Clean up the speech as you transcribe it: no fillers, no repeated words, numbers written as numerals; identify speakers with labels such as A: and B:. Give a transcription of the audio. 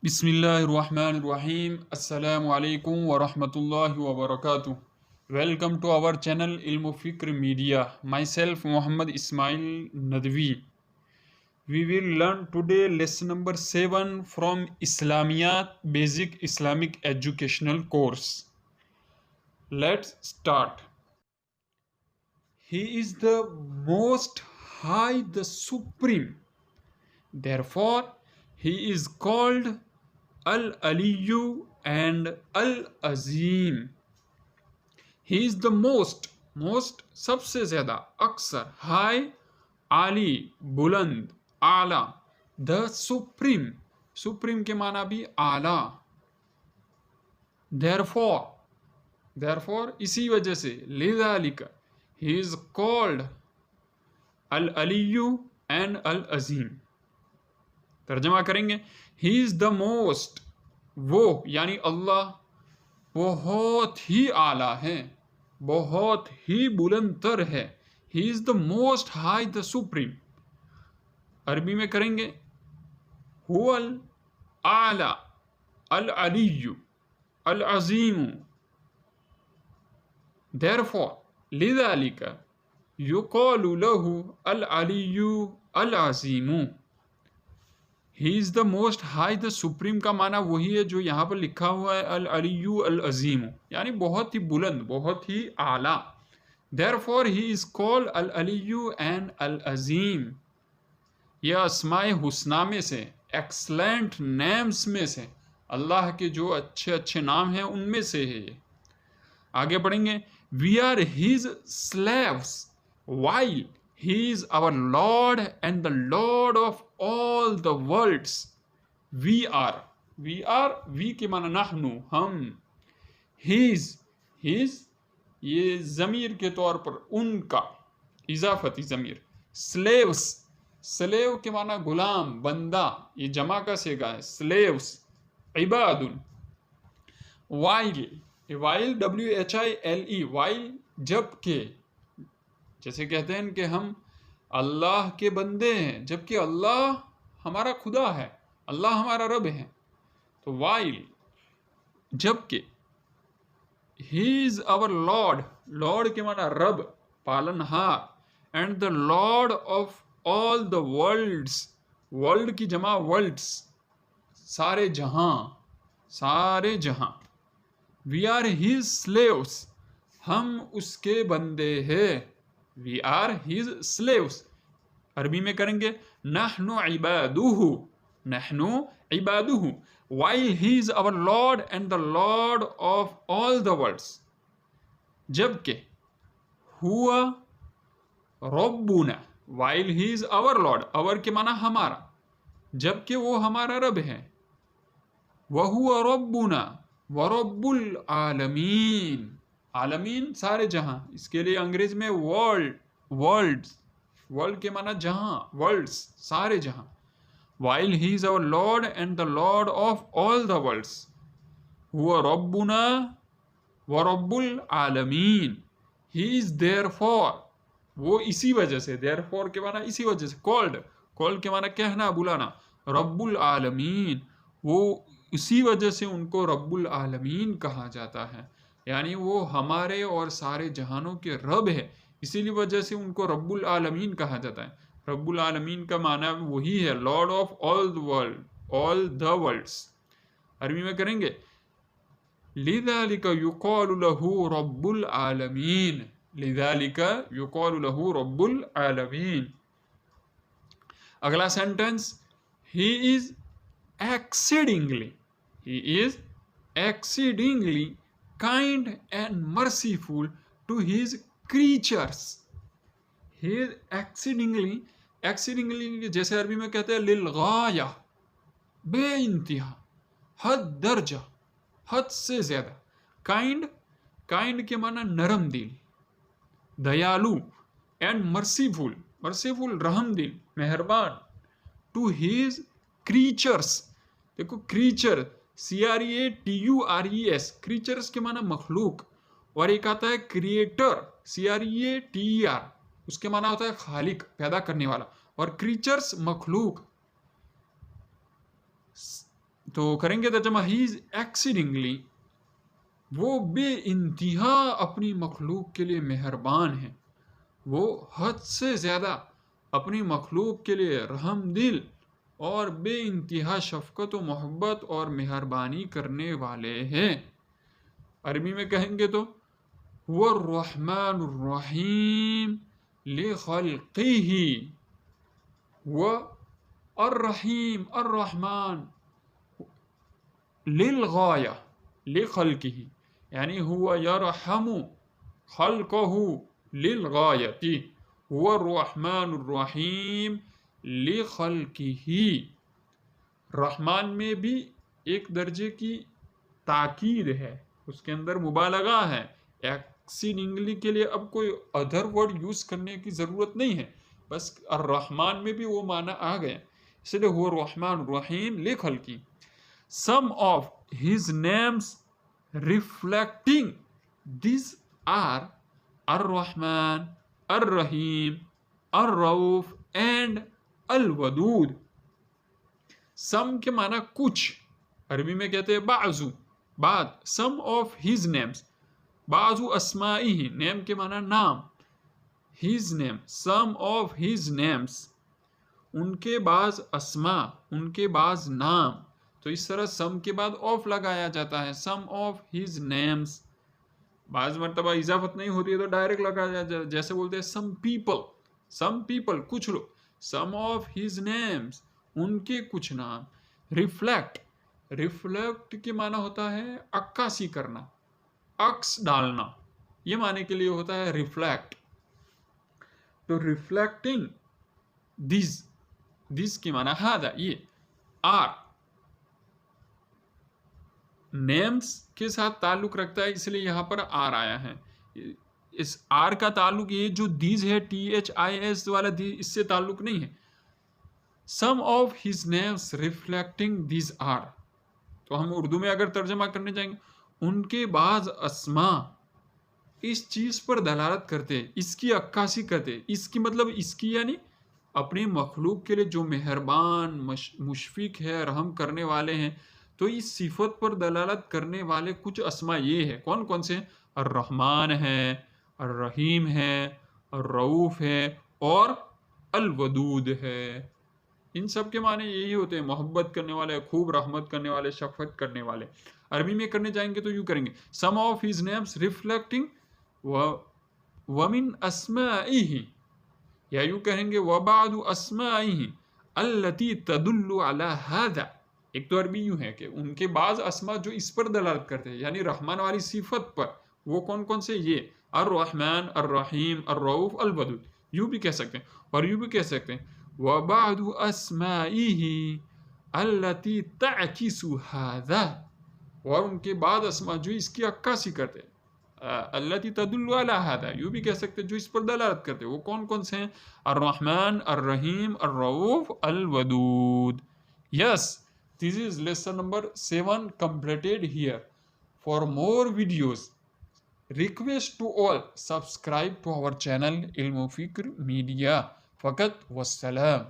A: Bismillahirrahmanirrahim. Assalamu alaikum wa rahmatullahi wa barakatuh. Welcome to our channel Ilmu Fikr Media. Myself Muhammad Ismail Nadwi. We will learn today lesson number 7 from Islamiyat Basic Islamic Educational Course. Let's start. He is the most high, the supreme. Therefore, he is called Al-Aliyu and Al-Azim. He is the most सबसे ज्यादा, अक्सर, high, आली, बुलंद, आला, the supreme, supreme के माना भी आला. Therefore, इसी वजह से, लिज़ालिका, he is called Al-Aliyu and Al-Azim. तर्जमा करेंगे, ही इज द मोस्ट, वो यानी अल्लाह बहुत ही आला है, बहुत ही बुलंदतर है. He is the most high, the supreme. अरबी में करेंगे, हुवल आला, अल अलियु, अल अजीम. देयरफॉर, लिज़ालिका युक़ालु लहु अल अलियु अल अजीम. He is the most high, the supreme का माना वही है जो यहाँ पर लिखा हुआ है, अल अलियु अल अजीम, यानी बहुत ही बुलंद, बहुत ही आला. देयरफॉर ही इज़ कॉल्ड अल अलियु एंड अल अजीम. यह अस्माए हुस्ना में से, एक्सलेंट नेम्स में से, अल्लाह के जो अच्छे अच्छे नाम हैं उनमें से है ये. आगे पढ़ेंगे, we are his slaves while He is our Lord and the Lord of all the worlds. We are, we के माना नहनु, हम. His, ये ज़मीर के तौर पर उनका, इजाफती ज़मीर. Slaves, slave के माना गुलाम, बंदा, ये जमा का सेगा है. Slaves, इबादुन. While, WHILE, while, जबकि, जैसे कहते हैं कि हम अल्लाह के बंदे हैं, जबकि अल्लाह हमारा खुदा है, अल्लाह हमारा रब है. तो वाइल, जबकि, he is our lord, lord के माना रब, पालनहार, and the lord of all the worlds, world की जमा वर्ल्ड्स, सारे जहां. वी आर हिज स्लेव्स, हम उसके बंदे हैं. We are his slaves. अरबी में करेंगे, नहनु इबादुहु, while he is our Lord and the Lord of all the worlds. जबकि, हुआ रब्बुना, while he is our Lord, our के माना हमारा, जबकि वो हमारा रब है. वहुआ रब्बुना व रब्बुल आलमीन, आलमीन सारे जहां, इसके लिए अंग्रेज में वर्ल्ड के माना जहां, वर्ल्ड्स सारे जहां. While he is our lord and the lord of all the worlds, हुवा रब्बुना व रब्बुल आलमीन. ही इज देयरफॉर, वो इसी वजह से, देयरफॉर के माना इसी वजह से, कॉल्ड के माना कहना, बुलाना, रब्बुल आलमीन, वो इसी वजह से उनको रब्बुल आलमीन कहा जाता है, यानी वो हमारे और सारे जहानों के रब है, इसीलिए वजह से उनको रब्बुल आलमीन कहा जाता है. रब्बुल आलमीन का माना वही है, lord of all the world, all the worlds. अरबी में करेंगे, लिज़ालिका युक़ालु लहु रब्बुल आलमीन, लिज़ालिका युक़ालु लहु रब्बुल आलमीन. अगला sentence, he is exceedingly kind and merciful to his creatures. He is exceedingly जैसे अरबी में कहते हैं लिलगाया, बे इंतहा, हद दर्जा, हद से ज्यादा. काइंड के माना नरम दिल, दयालु, एंड मर्सीफुल रहम दिल, मेहरबान. टू हिज क्रीचर्स, देखो क्रीचर, CREATURES, क्रीचर्स के माना मखलूक, और एक आता है क्रिएटर, CREATER, उसके माना होता है खालिक, पैदा करने वाला, और क्रीचर्स मखलूक. तो करेंगे तर्जमा, ही इज एक्सीडिंगली, वो बे इंतहा अपनी मखलूक के लिए मेहरबान है, वो हद से ज़्यादा अपनी मखलूक के लिए रहम दिल और बे इंतहा शफ़क़त व मोहब्बत और मेहरबानी करने वाले हैं। अरबी में कहेंगे तो वर्रहमानुर रहीम लिखल्क़िही, व अर्रहीम अर्रहमान लिलगाया लिखल्क़िही, यानी हुवा यरहमु खल्क़हु लिलगायति, हुवा अर्रहमानुर रहीम लिखल्क़िही। रहमान में भी एक दर्जे की ताकीद है, उसके अंदर मुबालगा है। एक्सीडिंगली के लिए अब कोई अदर वर्ड यूज करने की जरूरत नहीं है, बस अर्रहमान में भी वो माना आ गया, इसलिए हुवा रहमान रहीम लिखल्क़ी। Some of his names reflecting this are अर्रहमान, अर्रहीम, अर्रऊफ एंड अल-वदूद। सम के माना कुछ, अरबी में कहते हैं बाजू, बाद। सम ऑफ हिज नेम्स, बाजू अस्माई ही, नेम के माना नाम, his name, some of his names, उनके बाज अस्मा, उनके बाज नाम। तो इस तरह सम के बाद ऑफ लगाया जाता है, सम ऑफ हिज नेम्स। बाज मरतबा इजाफत नहीं होती है तो डायरेक्ट लगाया जाता है, जैसे बोलते हैं सम पीपल, सम पीपल कुछ लोग। सम ऑफ हिज नेम्स, उनके कुछ नाम। रिफ्लेक्ट, रिफ्लेक्ट के माना होता है अक्कासी करना, अक्स डालना, ये माने के लिए होता है रिफ्लेक्ट। तो रिफ्लेक्टिंग दिस, दिस की माना हादा, ये। आर नेम्स के साथ ताल्लुक रखता है, इसलिए यहां पर आर आया है। इस आर का ताल्लुक ये जो दीज है, THIS वाला दीज, इससे ताल्लुक नहीं है। Some of his names reflecting this are, तो हम उर्दू में अगर तर्जमा करने जाएंगे, उनके बाज अस्मा इस चीज पर दलालत करते, इसकी अक्कासी करते। इसकी मतलब इसकी यानी अपनी मखलूक के लिए जो मेहरबान मुशफिक है, रहम करने वाले हैं। तो इस सिफत पर दलालत करने वाले कुछ अस्मा ये है, कौन कौन से? अर्रहमान है, अर्रहीम है, अर्रऊफ है और अल-वदूद है। इन सब के माने यही होते हैं, मोहब्बत करने वाले, खूब रहमत करने वाले, शफकत करने वाले। अरबी में करने जाएंगे तो यूँ करेंगे, सम ऑफ हिज नेम्स रिफ्लेक्टिंग वमिन अस्माइही, या यूँ कहेंगे वबादु अस्माइही अल्लती तदुल्लु अला हादा। एक तो अरबी यूँ है कि उनके बाज अस्मा जो इस पर दलालत करते हैं, यानी रहमान वाली सिफत पर, वो कौन कौन से? ये अर्रहमान, अर्रहीम, अर्रऊफ, अल-वदूद। यूँ भी कह सकते हैं, और यूँ भी कह सकते हैं वबादु अस्माइही अल्लती तअकिसु हादा, और उनके बाद अस्मा जो इसकी अक्कासी करते हैं, अल्लती तदुल्लु अला हादा, यूँ भी कह सकते हैं जो इस पर दलालत करते हैं। वो कौन कौन से हैं? अर्रहमान, अर्रहीम, अर्रऊफ, अल-वदूद। Yes, this is lesson number 7 completed here. For more videos, request to all subscribe to our channel Ilmu Fikr Media. Fakat wassalam.